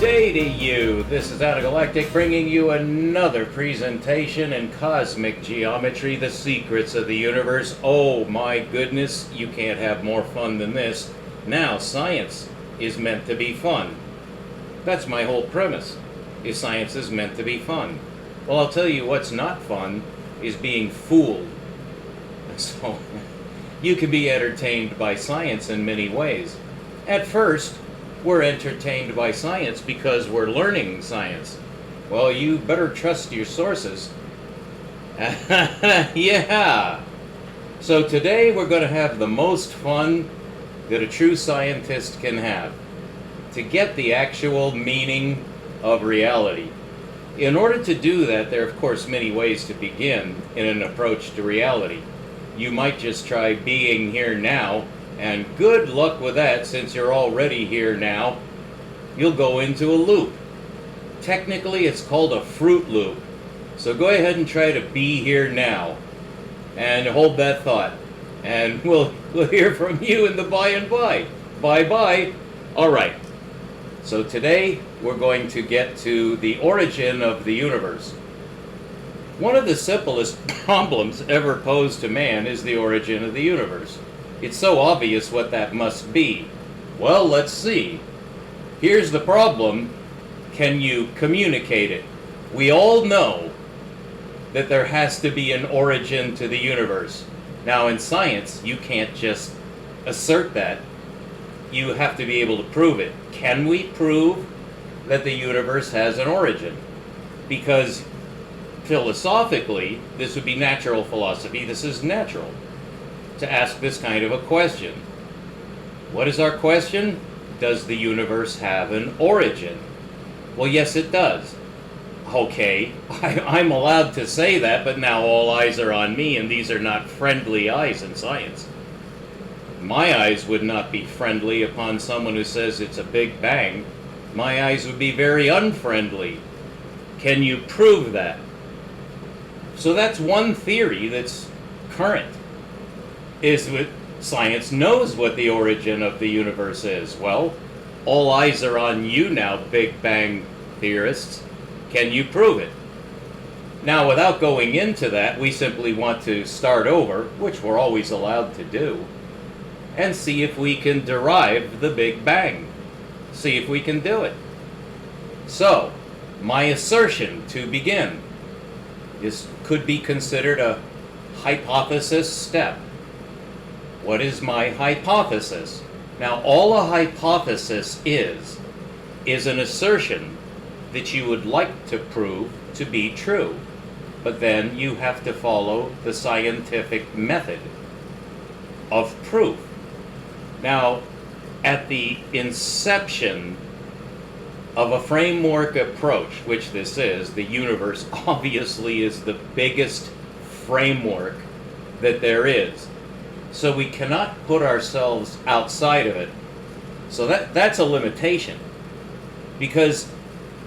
day to you. This is Galactic bringing you another presentation in cosmic geometry, the secrets of the universe. Oh my goodness, you can't have more fun than this. Now, science is meant to be fun. That's my whole premise, is science is meant to be fun. Well, I'll tell you what's not fun is being fooled. So, you can be entertained by science in many ways. At first, we're entertained by science because we're learning science. Well, you better trust your sources. Yeah! So today we're going to have the most fun that a true scientist can have, to get the actual meaning of reality. In order to do that, there are of course many ways to begin in an approach to reality. You might just try being here now, and good luck with that, since you're already here now. You'll go into a loop. Technically, it's called a fruit loop. So go ahead and try to be here now. And hold that thought. And we'll hear from you in the by and by. Bye-bye. All right. So today, we're going to get to the origin of the universe. One of the simplest problems ever posed to man is the origin of the universe. It's so obvious what that must be. Well, let's see. Here's the problem. Can you communicate it? We all know that there has to be an origin to the universe. Now, in science, you can't just assert that. You have to be able to prove it. Can we prove that the universe has an origin? Because philosophically, this would be natural philosophy. This is natural to ask this kind of a question. What is our question? Does the universe have an origin? Well, yes, it does. Okay, I'm allowed to say that, but now all eyes are on me, and these are not friendly eyes in science. My eyes would not be friendly upon someone who says it's a Big Bang. My eyes would be very unfriendly. Can you prove that? So that's one theory that's current. Is that science knows what the origin of the universe is. Well, all eyes are on you now, Big Bang theorists. Can you prove it? Now, without going into that, we simply want to start over, which we're always allowed to do, and see if we can derive the Big Bang. See if we can do it. So, my assertion to begin could be considered a hypothesis step. What is my hypothesis? Now, all a hypothesis is an assertion that you would like to prove to be true. But then you have to follow the scientific method of proof. Now, at the inception of a framework approach, which this is, the universe obviously is the biggest framework that there is. So we cannot put ourselves outside of it. So that's a limitation. Because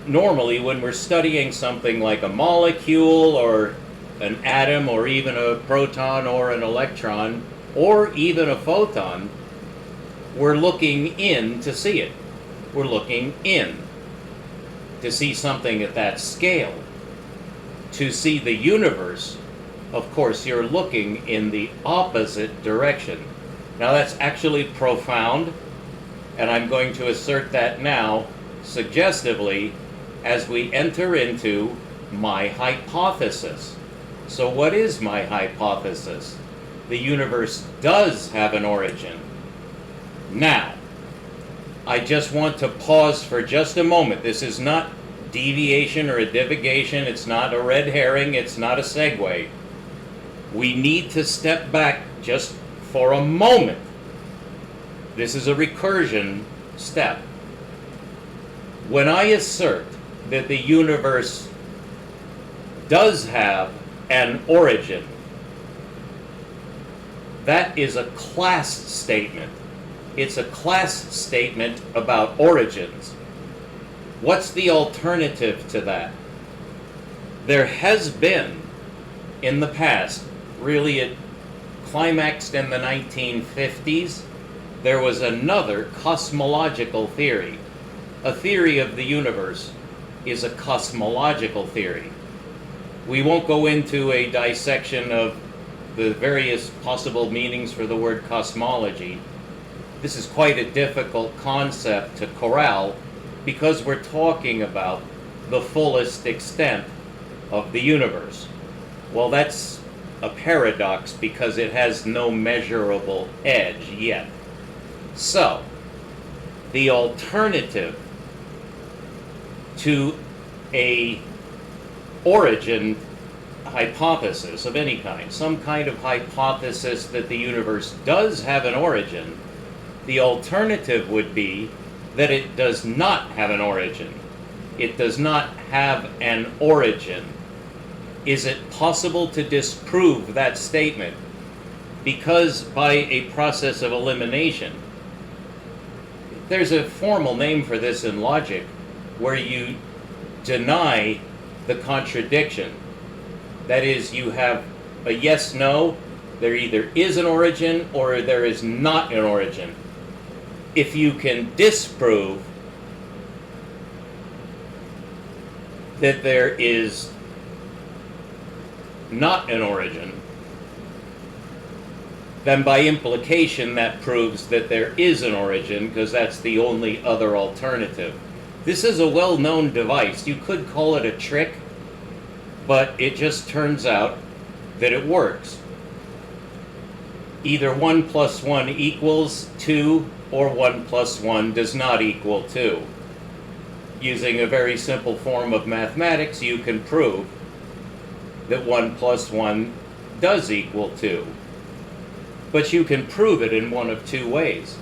normally when we're studying something like a molecule or an atom or even a proton or an electron or even a photon, we're looking in to see it. We're looking in to see something at that scale. To see the universe, of course, you're looking in the opposite direction. Now that's actually profound, and I'm going to assert that now, suggestively, as we enter into my hypothesis. So what is my hypothesis? The universe does have an origin. Now, I just want to pause for just a moment. This is not deviation or a divagation. It's not a red herring. It's not a segue. We need to step back just for a moment. This is a recursion step. When I assert that the universe does have an origin, that is a class statement. It's a class statement about origins. What's the alternative to that? There has been, in the past, really it climaxed in the 1950s, there was another cosmological theory a theory of the universe is a cosmological theory. We won't go into a dissection of the various possible meanings for the word cosmology. This is quite a difficult concept to corral because we're talking about the fullest extent of the universe. Well, that's a paradox because it has no measurable edge yet. So, the alternative to a origin hypothesis of any kind, some kind of hypothesis that the universe does have an origin, the alternative would be that it does not have an origin. It does not have an origin. Is it possible to disprove that statement? Because by a process of elimination, there's a formal name for this in logic, where you deny the contradiction. That is, you have a yes-no, there either is an origin or there is not an origin. If you can disprove that there is not an origin, then by implication that proves that there is an origin, because that's the only other alternative. This is a well-known device. You could call it a trick, but it just turns out that it works. Either 1 plus 1 equals 2, or 1 plus 1 does not equal 2. Using a very simple form of mathematics, you can prove that 1 plus 1 does equal 2. But you can prove it in one of two ways.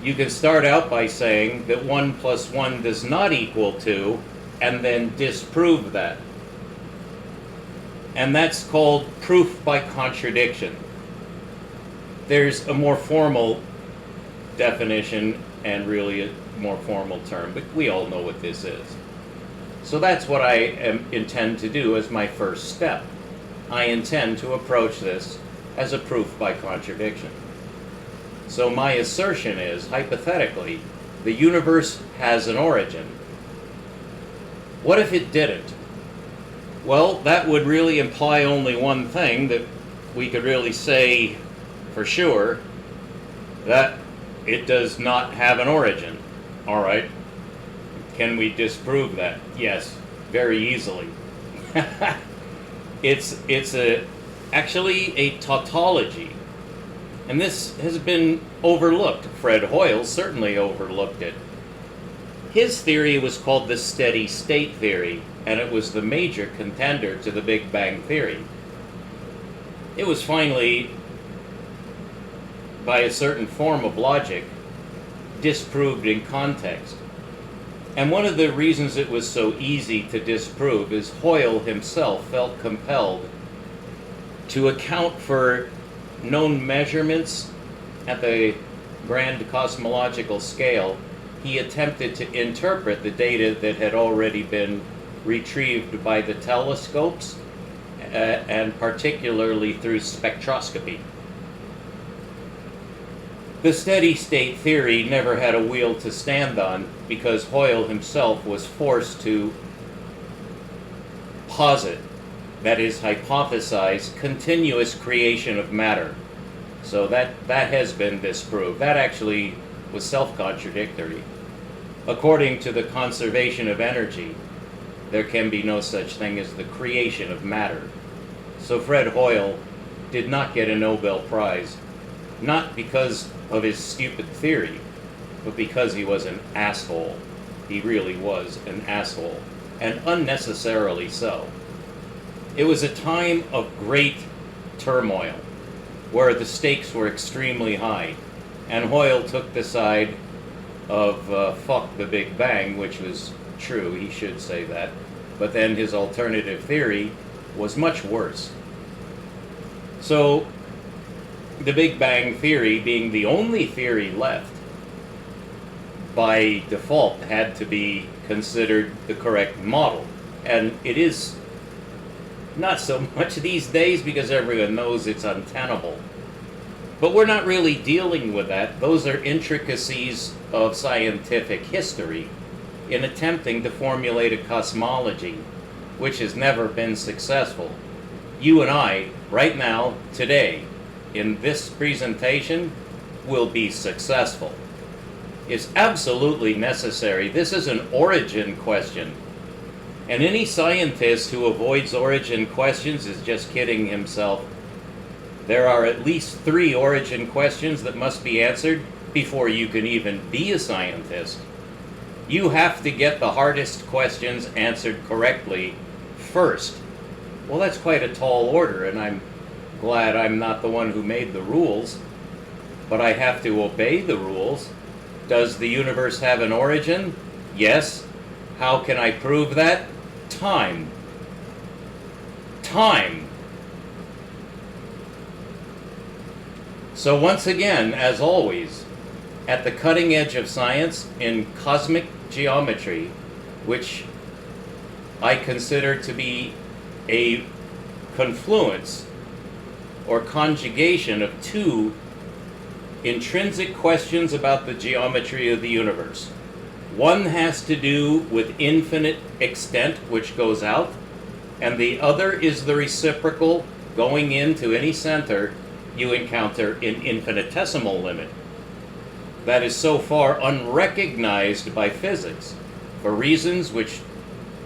You can start out by saying that 1 plus 1 does not equal 2, and then disprove that. And that's called proof by contradiction. There's a more formal definition and really a more formal term, but we all know what this is. So that's what I intend to do as my first step. I intend to approach this as a proof by contradiction. So my assertion is, hypothetically, the universe has an origin. What if it didn't? Well, that would really imply only one thing, that we could really say for sure that it does not have an origin. All right. Can we disprove that? Yes, very easily. It's actually a tautology. And this has been overlooked. Fred Hoyle certainly overlooked it. His theory was called the steady state theory, and it was the major contender to the Big Bang theory. It was finally, by a certain form of logic, disproved in context. And one of the reasons it was so easy to disprove is Hoyle himself felt compelled to account for known measurements at the grand cosmological scale. He attempted to interpret the data that had already been retrieved by the telescopes, and particularly through spectroscopy. The steady-state theory never had a wheel to stand on because Hoyle himself was forced to posit, that is, hypothesize, continuous creation of matter. So that has been disproved. That actually was self-contradictory. According to the conservation of energy, there can be no such thing as the creation of matter. So Fred Hoyle did not get a Nobel Prize, not because of his stupid theory, but because he was an asshole. He really was an asshole, and unnecessarily so. It was a time of great turmoil, where the stakes were extremely high, and Hoyle took the side of fuck the Big Bang, which was true, he should say that, but then his alternative theory was much worse. So the Big Bang theory, being the only theory left, by default had to be considered the correct model. And it is not so much these days because everyone knows it's untenable. But we're not really dealing with that. Those are intricacies of scientific history in attempting to formulate a cosmology which has never been successful. You and I, right now, today, in this presentation, will be successful. It's absolutely necessary. This is an origin question. And any scientist who avoids origin questions is just kidding himself. There are at least 3 origin questions that must be answered before you can even be a scientist. You have to get the hardest questions answered correctly first. Well, that's quite a tall order, and I'm glad I'm not the one who made the rules, but I have to obey the rules. Does the universe have an origin? Yes. How can I prove that? Time. Time. So once again, as always, at the cutting edge of science in cosmic geometry, which I consider to be a confluence or conjugation of 2 intrinsic questions about the geometry of the universe. One has to do with infinite extent, which goes out, and the other is the reciprocal going into any center you encounter in infinitesimal limit. That is so far unrecognized by physics, for reasons which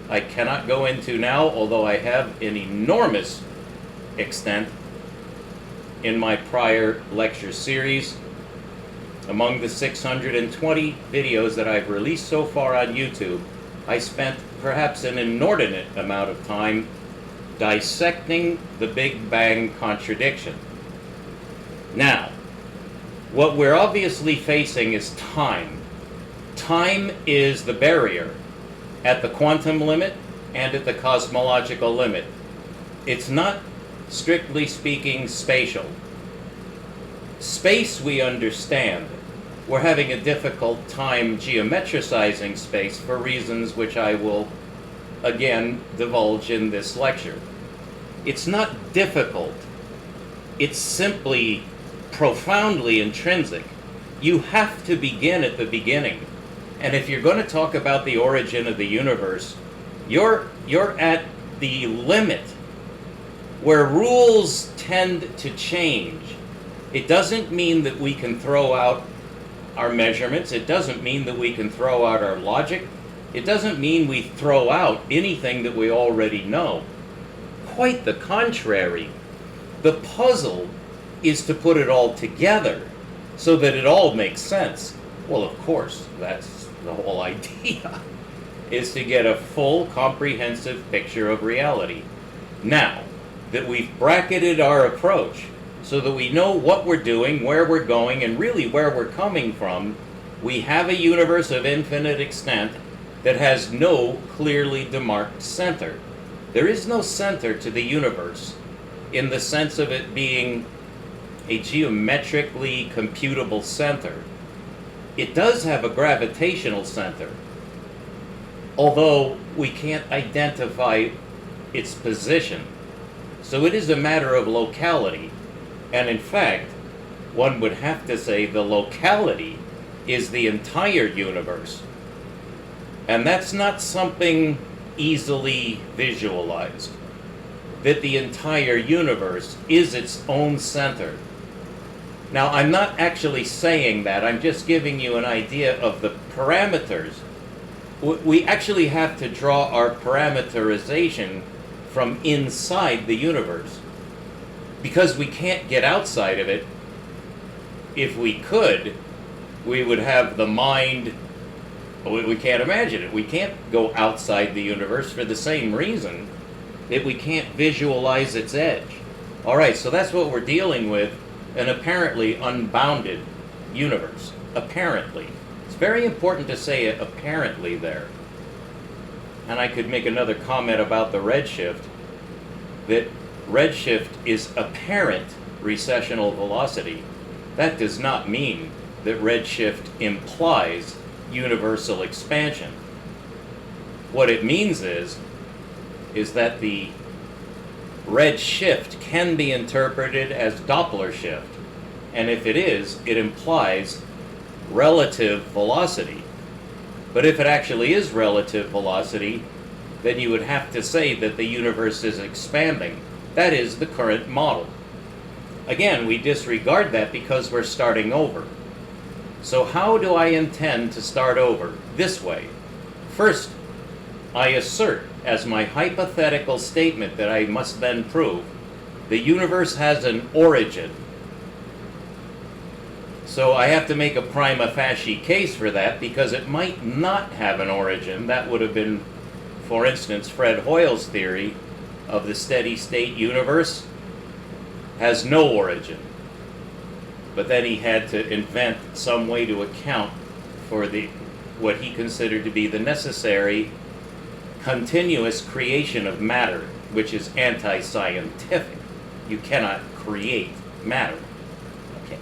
I cannot go into now, although I have an enormous extent in my prior lecture series. Among the 620 videos that I've released so far on YouTube, I spent perhaps an inordinate amount of time dissecting the Big Bang contradiction. Now, what we're obviously facing is time. Time is the barrier at the quantum limit and at the cosmological limit. It's not, strictly speaking, spatial. Space we understand. We're having a difficult time geometricizing space for reasons which I will again divulge in this lecture. It's not difficult. It's simply profoundly intrinsic. You have to begin at the beginning. And if you're going to talk about the origin of the universe, you're at the limit where rules tend to change. It doesn't mean that we can throw out our measurements. It doesn't mean that we can throw out our logic. It doesn't mean we throw out anything that we already know. Quite the contrary. The puzzle is to put it all together so that it all makes sense. Well, of course, that's the whole idea, is to get a full, comprehensive picture of reality. Now that we've bracketed our approach so that we know what we're doing, where we're going, and really where we're coming from, we have a universe of infinite extent that has no clearly demarked center. There is no center to the universe in the sense of it being a geometrically computable center. It does have a gravitational center, although we can't identify its position. So it is a matter of locality. And in fact, one would have to say the locality is the entire universe. And that's not something easily visualized, that the entire universe is its own center. Now, I'm not actually saying that. I'm just giving you an idea of the parameters. We actually have to draw our parameterization from inside the universe, because we can't get outside of it. If we could, we would have the mind. We can't imagine it. We can't go outside the universe for the same reason that we can't visualize its edge. All right, so that's what we're dealing with, an apparently unbounded universe. Apparently. It's very important to say it apparently there. And I could make another comment about the redshift, that redshift is apparent recessional velocity. That does not mean that redshift implies universal expansion. What it means is that the red shift can be interpreted as Doppler shift. And if it is, it implies relative velocity. But if it actually is relative velocity, then you would have to say that the universe is expanding. That is the current model. Again, we disregard that because we're starting over. So how do I intend to start over? This way. First, I assert as my hypothetical statement that I must then prove, the universe has an origin. So I have to make a prima facie case for that because it might not have an origin. That would have been, for instance, Fred Hoyle's theory of the steady state universe has no origin. But then he had to invent some way to account for what he considered to be the necessary continuous creation of matter, which is anti-scientific. You cannot create matter. Okay.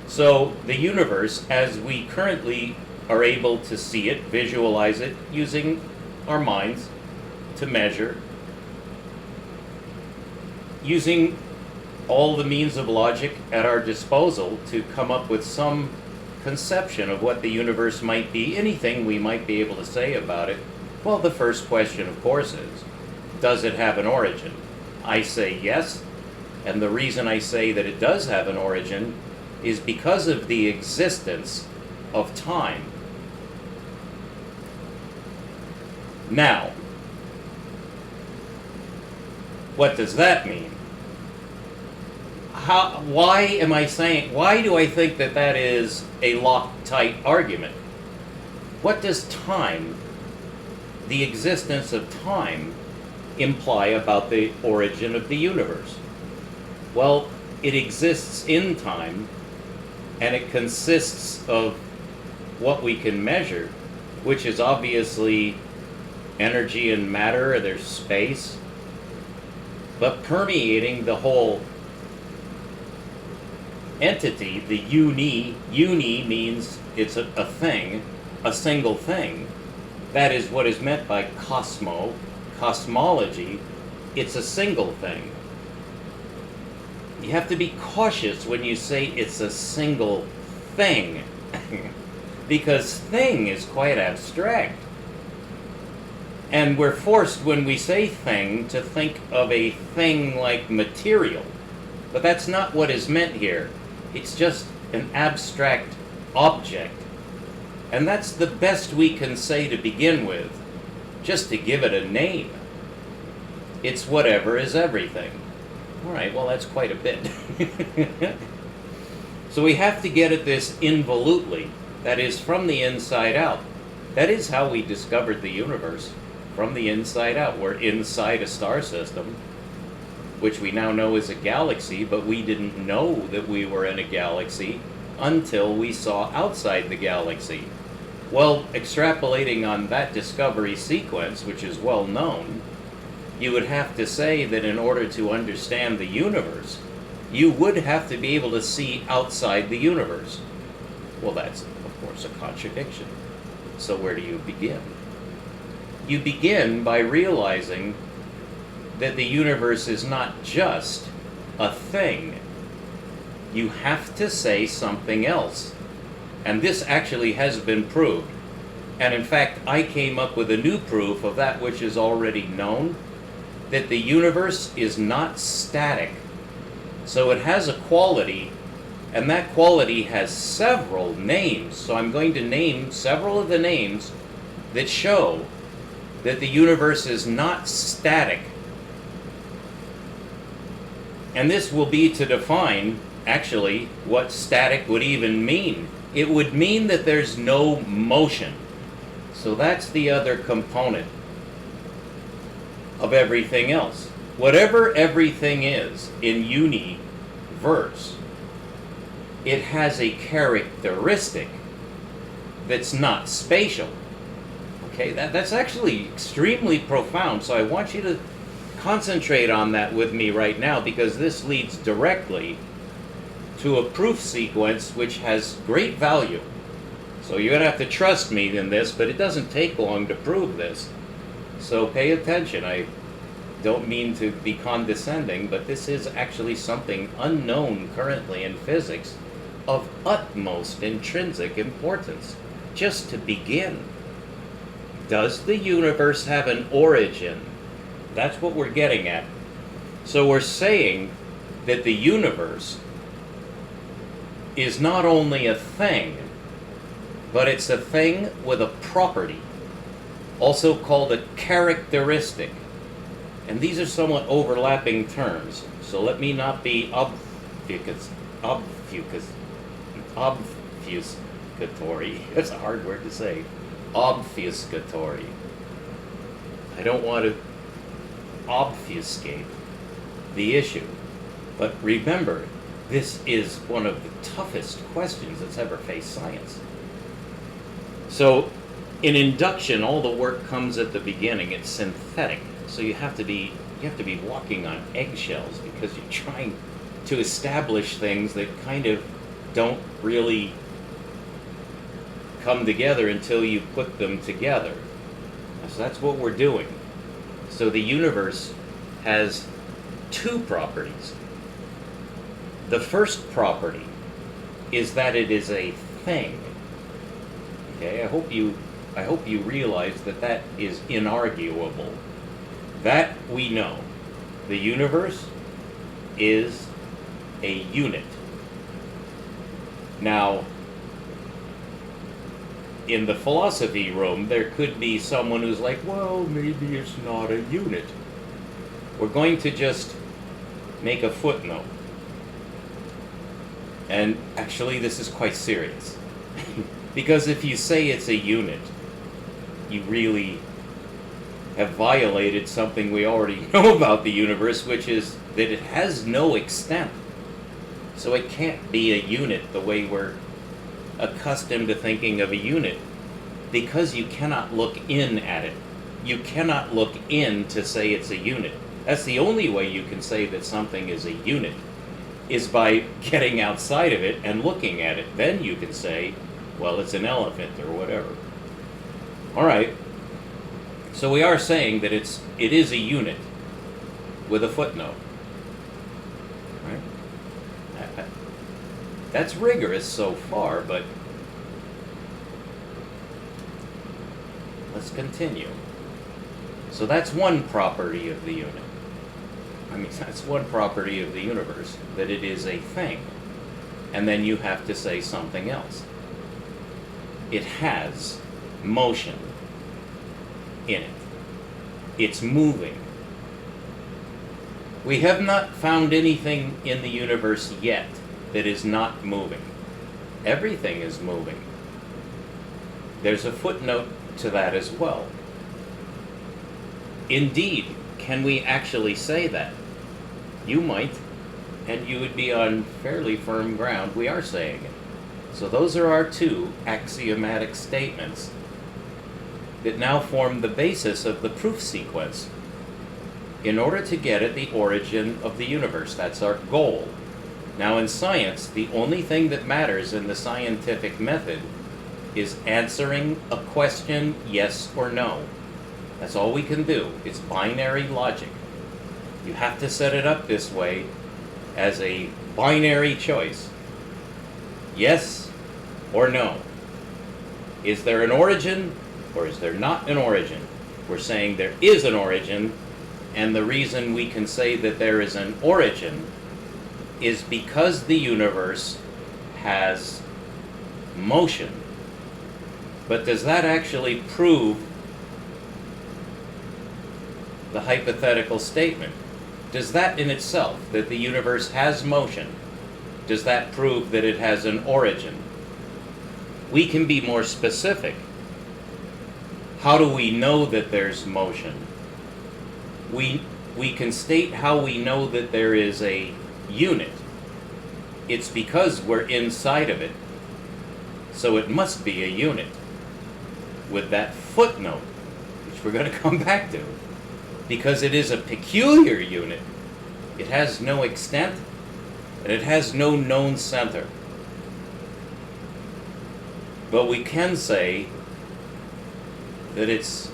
So the universe, as we currently are able to see it, visualize it, using our minds to measure, using all the means of logic at our disposal to come up with some conception of what the universe might be, anything we might be able to say about it. Well, the first question, of course, is, does it have an origin? I say yes, and the reason I say that it does have an origin is because of the existence of time. Now, what does that mean? Why do I think that that is a Loctite argument? What does time, the existence of time, imply about the origin of the universe? Well, it exists in time, and it consists of what we can measure, which is obviously energy and matter, or there's space, but permeating the whole entity, the uni means it's a thing, a single thing. That is what is meant by cosmology. It's a single thing. You have to be cautious when you say it's a single thing, because thing is quite abstract. And we're forced, when we say thing, to think of a thing like material. But that's not what is meant here. It's just an abstract object. And that's the best we can say to begin with, just to give it a name. It's whatever is everything. All right, well, that's quite a bit. So we have to get at this involutely, that is, from the inside out. That is how we discovered the universe, from the inside out. We're inside a star system, which we now know is a galaxy, but we didn't know that we were in a galaxy until we saw outside the galaxy. Well, extrapolating on that discovery sequence, which is well known, you would have to say that in order to understand the universe, you would have to be able to see outside the universe. Well, that's, of course, a contradiction. So where do you begin? You begin by realizing that the universe is not just a thing. You have to say something else. And this actually has been proved. And in fact, I came up with a new proof of that which is already known, that the universe is not static. So it has a quality, and that quality has several names. So I'm going to name several of the names that show that the universe is not static. And this will be to define, actually, what static would even mean. It would mean that there's no motion. So that's the other component of everything else. Whatever everything is in universe, it has a characteristic that's not spatial. Okay, that's actually extremely profound, so I want you to concentrate on that with me right now, because this leads directly to a proof sequence which has great value. So you're going to have to trust me in this, but it doesn't take long to prove this. So pay attention. I don't mean to be condescending, but this is actually something unknown currently in physics, of utmost intrinsic importance. Just to begin, does the universe have an origin? That's what we're getting at. So we're saying that the universe is not only a thing, but it's a thing with a property, also called a characteristic. And these are somewhat overlapping terms, so let me not be obfuscatory. That's a hard word to say. Obfuscatory. I don't want to obfuscate the issue. But remember, this is one of the toughest questions that's ever faced science. So, in induction, all the work comes at the beginning. It's synthetic. So you have to be walking on eggshells because you're trying to establish things that kind of don't really come together until you put them together. So that's what we're doing. So the universe has two properties. The first property is that it is a thing. Okay, I hope you realize that is inarguable. That we know. The universe is a unit. Now, in the philosophy room, there could be someone who's like, well, maybe it's not a unit. We're going to just make a footnote. And actually, this is quite serious. Because if you say it's a unit, you really have violated something we already know about the universe, which is that it has no extent. So it can't be a unit the way we're accustomed to thinking of a unit, because you cannot look in at it. You cannot look in to say it's a unit. That's the only way you can say that something is a unit, is by getting outside of it and looking at it. Then you can say, well, it's an elephant or whatever. All right. So we are saying that it is a unit with a footnote. Right? That's rigorous so far, but let's continue. So that's one property of the unit. That's one property of the universe, that it is a thing. And then you have to say something else. It has motion in it. It's moving. We have not found anything in the universe yet that is not moving. Everything is moving. There's a footnote to that as well. Indeed, can we actually say that? You might, and you would be on fairly firm ground. We are saying it. So those are our two axiomatic statements that now form the basis of the proof sequence in order to get at the origin of the universe. That's our goal. Now in science, the only thing that matters in the scientific method is answering a question yes or no. That's all we can do. It's binary logic. You have to set it up this way as a binary choice. Yes or no. Is there an origin or is there not an origin? We're saying there is an origin, and the reason we can say that there is an origin is because the universe has motion. But does that actually prove the hypothetical statement? Does that in itself, that the universe has motion, does that prove that it has an origin? We can be more specific. How do we know that there's motion? We can state how we know that there is a unit. It's because we're inside of it. So it must be a unit. With that footnote, which we're going to come back to. Because it is a peculiar unit. It has no extent, and it has no known center. But we can say that it's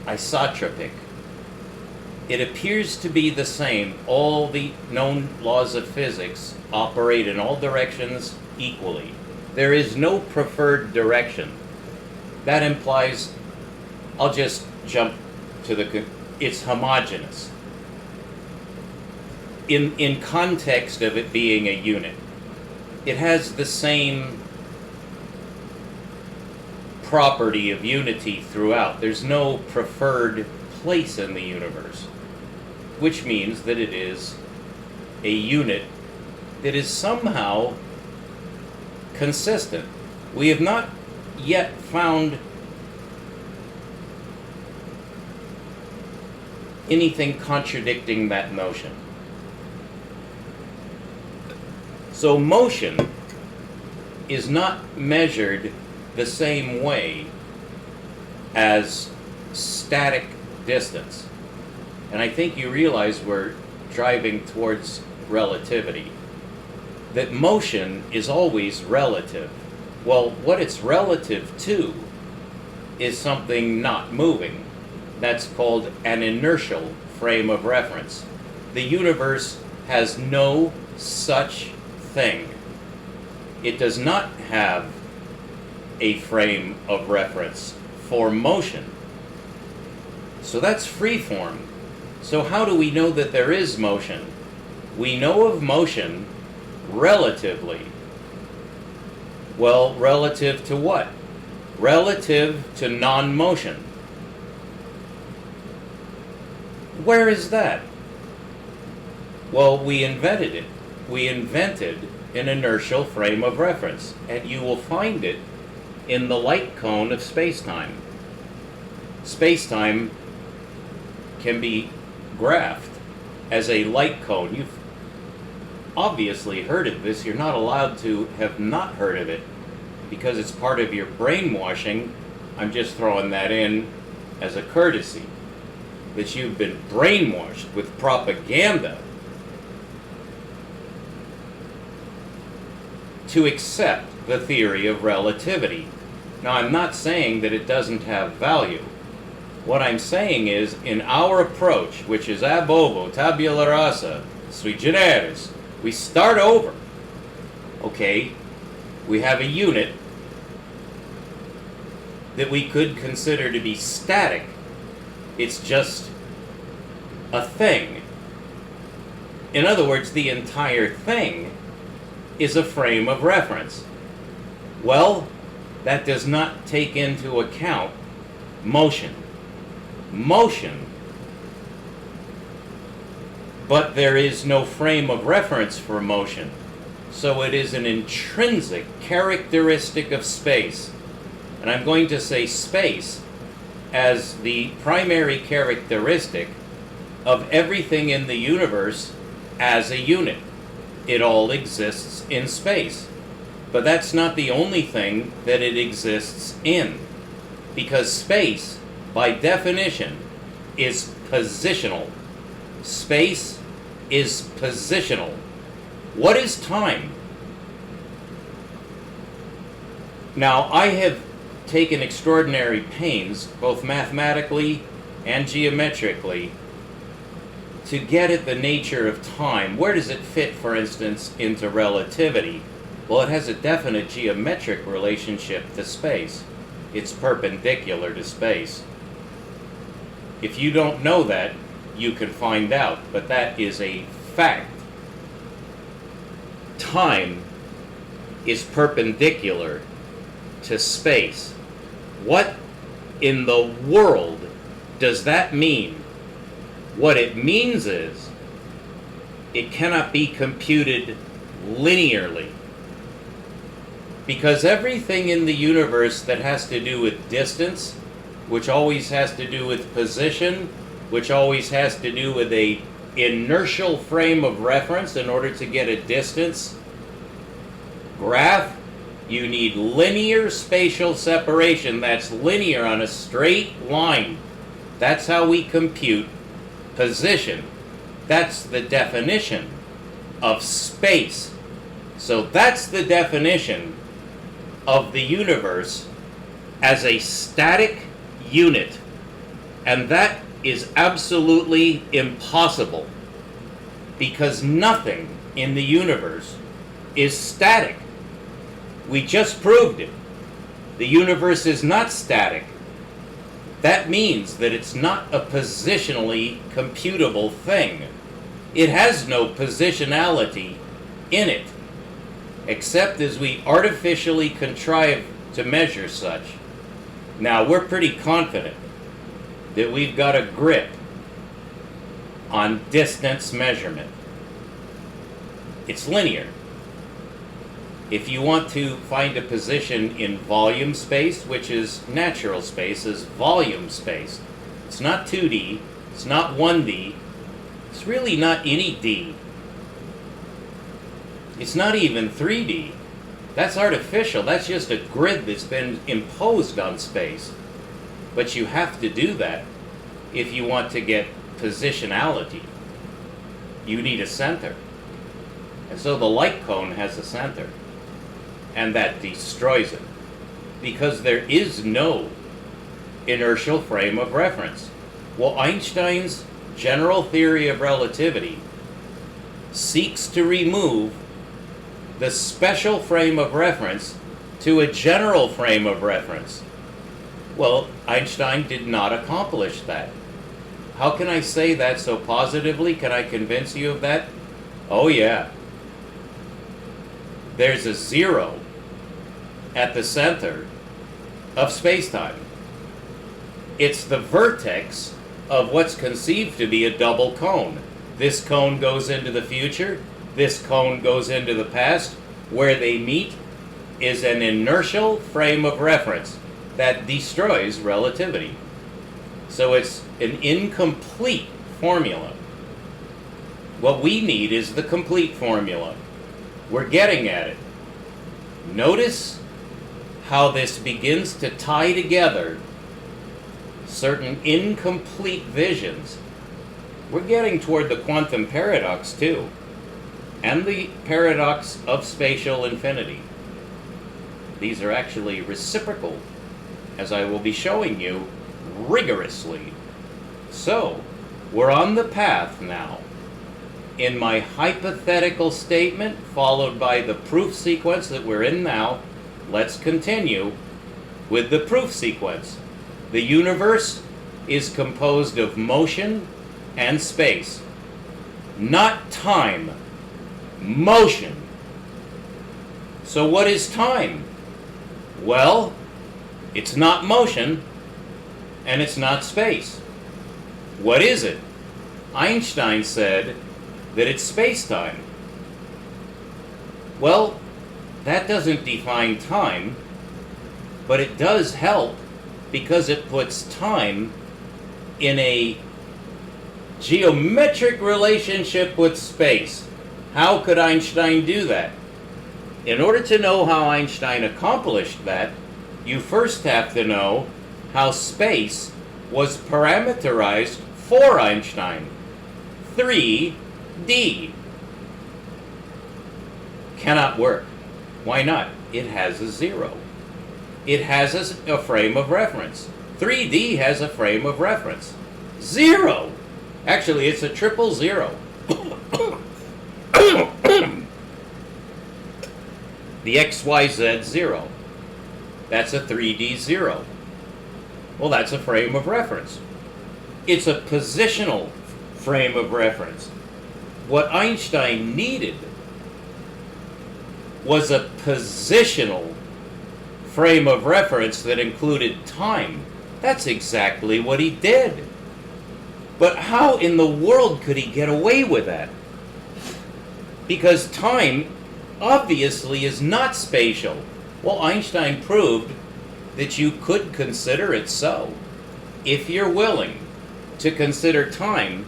isotropic. It appears to be the same. All the known laws of physics operate in all directions equally. There is no preferred direction. That implies, I'll just jump to it's homogeneous. In context of it being a unit, it has the same property of unity throughout. There's no preferred place in the universe, which means that it is a unit that is somehow consistent. We have not yet found anything contradicting that notion. So motion is not measured the same way as static distance. And I think you realize we're driving towards relativity. That motion is always relative. Well, what it's relative to is something not moving. That's called an inertial frame of reference. The universe has no such thing. It does not have a frame of reference for motion. So that's freeform. So how do we know that there is motion? We know of motion relatively. Well, relative to what? Relative to non-motion. Where is that? Well, we invented it. We invented an inertial frame of reference, and you will find it in the light cone of space-time. Space-time can be graphed as a light cone. You've obviously heard of this. You're not allowed to have not heard of it because it's part of your brainwashing. I'm just throwing that in as a courtesy, that you've been brainwashed with propaganda to accept the theory of relativity. Now, I'm not saying that it doesn't have value. What I'm saying is, in our approach, which is ab ovo, tabula rasa, sui generis, we start over. Okay, we have a unit that we could consider to be static. It's just a thing. In other words, the entire thing is a frame of reference. Well, that does not take into account motion. Motion. But there is no frame of reference for motion. So it is an intrinsic characteristic of space. And I'm going to say space as the primary characteristic of everything in the universe as a unit. It all exists in space. But that's not the only thing that it exists in. Because space, by definition, is positional. Space is positional. What is time? Now, I have taken extraordinary pains, both mathematically and geometrically, to get at the nature of time. Where does it fit, for instance, into relativity? Well, it has a definite geometric relationship to space. It's perpendicular to space. If you don't know that, you can find out, but that is a fact. Time is perpendicular to space. What in the world does that mean? What it means is it cannot be computed linearly. Because everything in the universe that has to do with distance, which always has to do with position, which always has to do with a inertial frame of reference in order to get a distance graph, you need linear spatial separation. That's linear on a straight line. That's how we compute position. That's the definition of space. So that's the definition of the universe as a static unit. And that is absolutely impossible, because nothing in the universe is static. We just proved it. The universe is not static. That means that it's not a positionally computable thing. It has no positionality in it, except as we artificially contrive to measure such. Now, we're pretty confident that we've got a grip on distance measurement. It's linear. If you want to find a position in volume space, which is natural space, is volume space. It's not 2D, it's not 1D, it's really not any D. It's not even 3D. That's artificial. That's just a grid that's been imposed on space. But you have to do that if you want to get positionality. You need a center. And so the light cone has a center. And that destroys it. Because there is no inertial frame of reference. Well, Einstein's general theory of relativity seeks to remove the special frame of reference to a general frame of reference. Well, Einstein did not accomplish that. How can I say that so positively? Can I convince you of that? Oh yeah. There's a zero at the center of space-time. It's the vertex of what's conceived to be a double cone. This cone goes into the future, this cone goes into the past. Where they meet is an inertial frame of reference that destroys relativity. So it's an incomplete formula. What we need is the complete formula. We're getting at it. Notice how this begins to tie together certain incomplete visions. We're getting toward the quantum paradox too, and the paradox of spatial infinity. These are actually reciprocal, as I will be showing you rigorously. So, we're on the path now. In my hypothetical statement, followed by the proof sequence that we're in now, let's continue with the proof sequence. The universe is composed of motion and space, not time. Motion. So what is time? Well, it's not motion, and it's not space. What is it? Einstein said that it's space-time. Well, that doesn't define time, but it does help because it puts time in a geometric relationship with space. How could Einstein do that? In order to know how Einstein accomplished that, you first have to know how space was parameterized for Einstein. 3D. Cannot work. Why not? It has a zero. It has a frame of reference. 3D has a frame of reference. Zero. Actually, it's a triple zero. The XYZ zero. That's a 3D zero. Well, that's a frame of reference. It's a positional frame of reference. What Einstein needed was a positional frame of reference that included time. That's exactly what he did. But how in the world could he get away with that? Because time obviously is not spatial. Well, Einstein proved that you could consider it so. If you're willing to consider time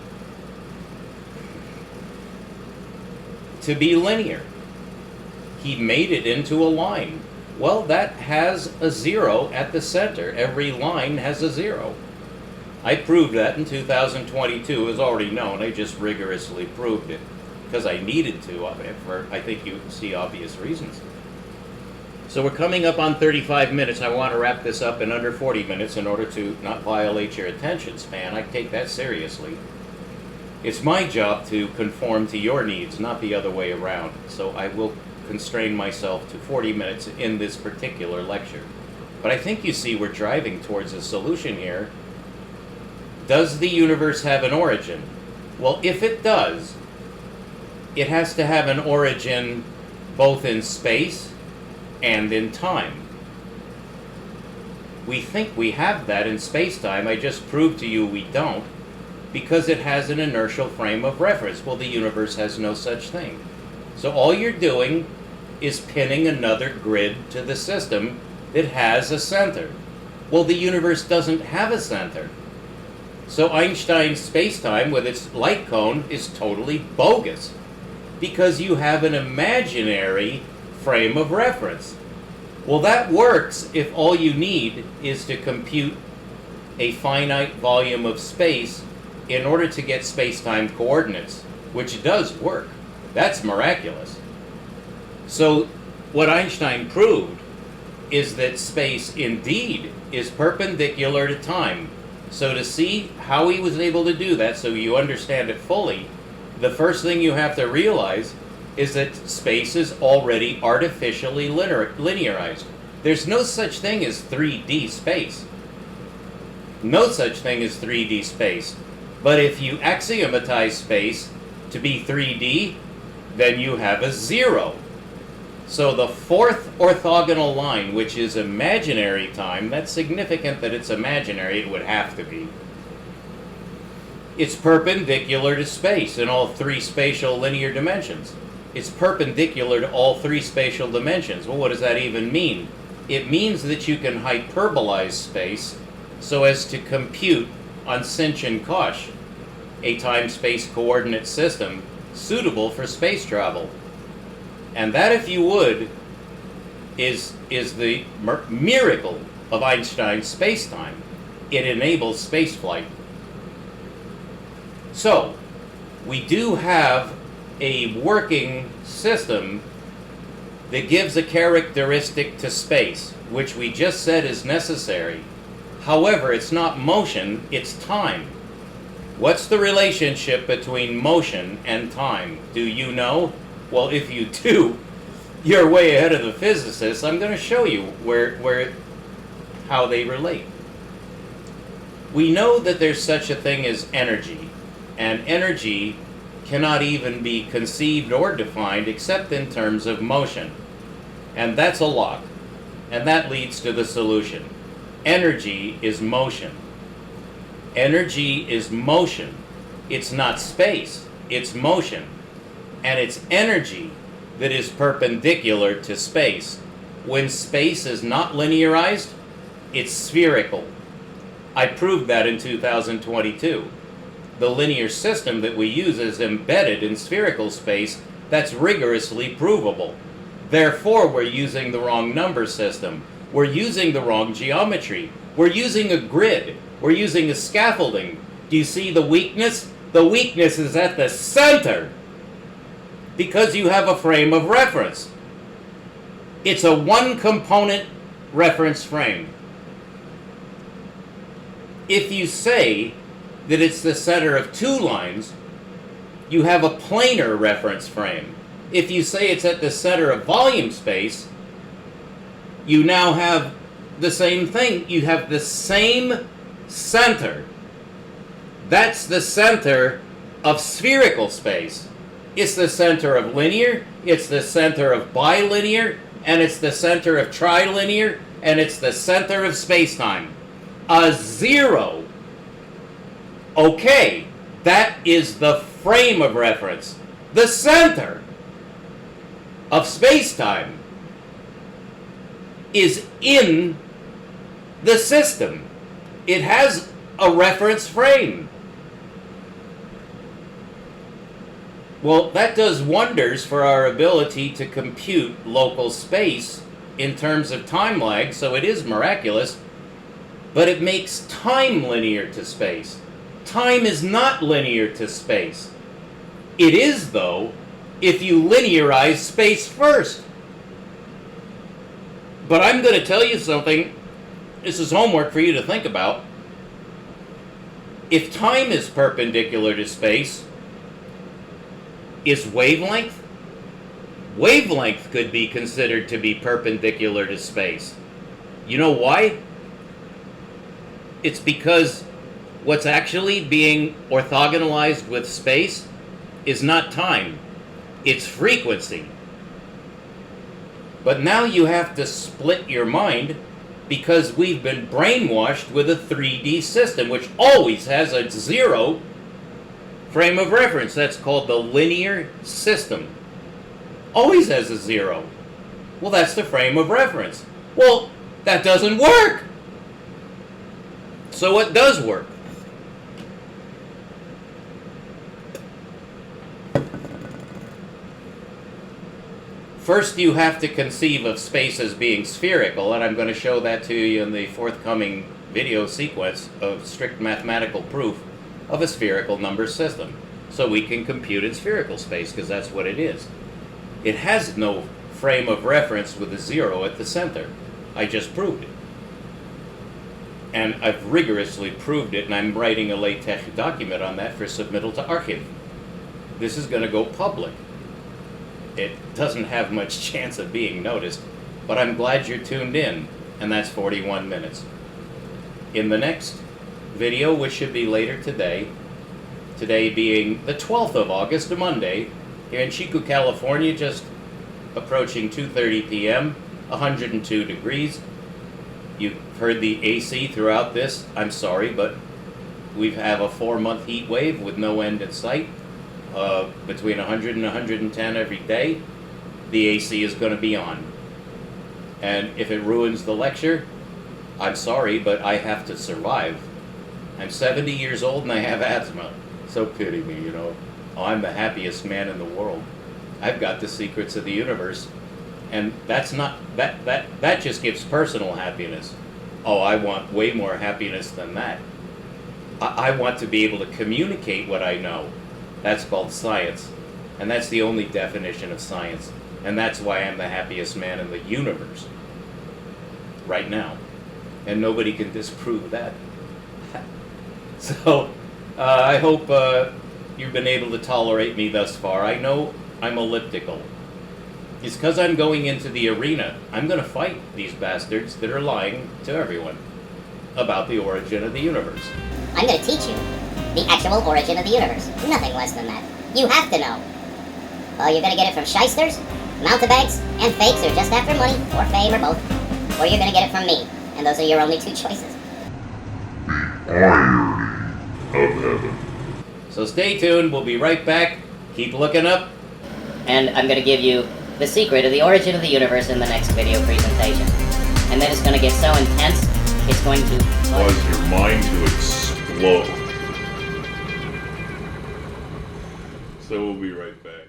to be linear. He made it into a line. Well, that has a zero at the center. Every line has a zero. I proved that in 2022. It was already known. I just rigorously proved it because I needed to, for I think you see obvious reasons. So we're coming up on 35 minutes. I want to wrap this up in under 40 minutes in order to not violate your attention span. I take that seriously. It's my job to conform to your needs, not the other way around. So I will constrain myself to 40 minutes in this particular lecture. But I think you see we're driving towards a solution here. Does the universe have an origin? Well, if it does, it has to have an origin both in space and in time. We think we have that in space-time. I just proved to you we don't, because it has an inertial frame of reference. Well, the universe has no such thing. So all you're doing is pinning another grid to the system that has a center. Well, the universe doesn't have a center. So Einstein's space-time with its light cone is totally bogus, because you have an imaginary frame of reference. Well, that works if all you need is to compute a finite volume of space in order to get space-time coordinates, which does work. That's miraculous. So what Einstein proved is that space indeed is perpendicular to time. So to see how he was able to do that, so you understand it fully, the first thing you have to realize is that space is already artificially linearized. There's no such thing as 3D space. No such thing as 3D space. But if you axiomatize space to be 3D, then you have a zero. So the fourth orthogonal line, which is imaginary time, that's significant that it's imaginary, it would have to be. It's perpendicular to space in all three spatial linear dimensions. It's perpendicular to all three spatial dimensions. Well, what does that even mean? It means that you can hyperbolize space so as to compute on Cinch and Koch a time-space coordinate system suitable for space travel. And that, if you would, is the miracle of Einstein's space-time. It enables spaceflight. So, we do have a working system that gives a characteristic to space, which we just said is necessary. However, it's not motion, it's time. What's the relationship between motion and time? Do you know? Well, if you do, you're way ahead of the physicists. I'm going to show you how they relate. We know that there's such a thing as energy, and energy cannot even be conceived or defined except in terms of motion. And that's a lock. And that leads to the solution. Energy is motion. Energy is motion. It's not space, it's motion. And it's energy that is perpendicular to space. When space is not linearized, it's spherical. I proved that in 2022. The linear system that we use is embedded in spherical space. That's rigorously provable. Therefore, we're using the wrong number system. We're using the wrong geometry. We're using a grid. We're using a scaffolding. Do you see the weakness? The weakness is at the center, because you have a frame of reference. It's a one-component reference frame. If you say that it's the center of two lines, you have a planar reference frame. If you say it's at the center of volume space, you now have the same thing. You have the same center. That's the center of spherical space. It's the center of linear, it's the center of bilinear, and it's the center of trilinear, and it's the center of space-time. A zero. Okay, that is the frame of reference. The center of space-time is in the system. It has a reference frame. Well, that does wonders for our ability to compute local space in terms of time lag, so it is miraculous, but it makes time linear to space. Time is not linear to space. It is, though, if you linearize space first. But I'm going to tell you something. This is homework for you to think about. If time is perpendicular to space, is wavelength wavelength could be considered to be perpendicular to space. You know why? It's because what's actually being orthogonalized with space is not time, it's frequency. But now you have to split your mind because we've been brainwashed with a 3D system which always has a 0 frame of reference. That's called the linear system. Always has a 0. Well, that's the frame of reference. Well, that doesn't work. So what does work? First, you have to conceive of space as being spherical, and I'm going to show that to you in the forthcoming video sequence of strict mathematical proof of a spherical number system. So we can compute in spherical space, because that's what it is. It has no frame of reference with a 0 at the center. I just proved it. And I've rigorously proved it, and I'm writing a LaTeX document on that for submittal to Archive. This is going to go public. It doesn't have much chance of being noticed, but I'm glad you're tuned in, and that's 41 minutes. In the next video, which should be later today being the 12th of August, a Monday, here in Chico, California, just approaching 2:30 p.m., 102 degrees. You've heard the AC throughout this. I'm sorry, but we have a 4-month heat wave with no end in sight. Between 100 and 110 every day, the AC is going to be on. And if it ruins the lecture, I'm sorry, but I have to survive. I'm 70 years old and I have asthma. So pity me, you know. Oh, I'm the happiest man in the world. I've got the secrets of the universe. And that's not, that just gives personal happiness. Oh, I want way more happiness than that. I want to be able to communicate what I know. That's called science. And that's the only definition of science. And that's why I'm the happiest man in the universe. Right now. And nobody can disprove that. So, I hope you've been able to tolerate me thus far. I know I'm elliptical. It's because I'm going into the arena. I'm going to fight these bastards that are lying to everyone about the origin of the universe. I'm going to teach you the actual origin of the universe. Nothing less than that. You have to know. Well, you're going to get it from shysters, mountebanks, and fakes who are just after money, or fame, or both. Or you're going to get it from me. And those are your only 2 choices. The irony of heaven. So stay tuned. We'll be right back. Keep looking up. And I'm going to give you the secret of the origin of the universe in the next video presentation. And then it's going to get so intense, it's going to Cause your mind to explode. So we'll be right back.